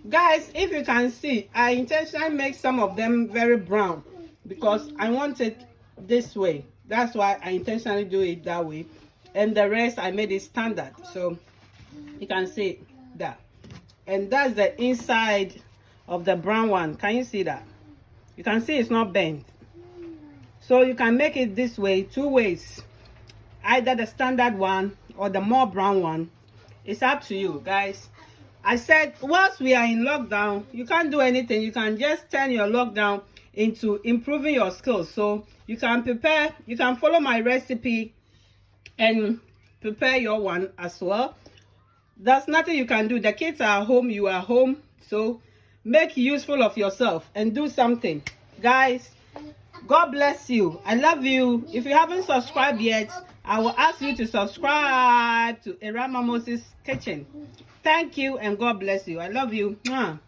Guys, if you can see, I intentionally make some of them very brown because I want it this way. That's why I intentionally do it that way, and the rest I made it standard, so you can see that. And that's the inside of the brown one. Can you see that? You can see it's not bent. So you can make it this way, two ways, either the standard one or the more brown one. It's up to you guys. I said whilst we are in lockdown, you can't do anything. You can just turn your lockdown into improving your skills. So you can prepare, you can follow my recipe and prepare your one as well. There's nothing you can do. The kids are home, you are home, so make useful of yourself and do something. Guys, God bless you. I love you. If you haven't subscribed yet, I will ask you to subscribe to Erama Moses Kitchen. Thank you and God bless you. I love you. Mwah.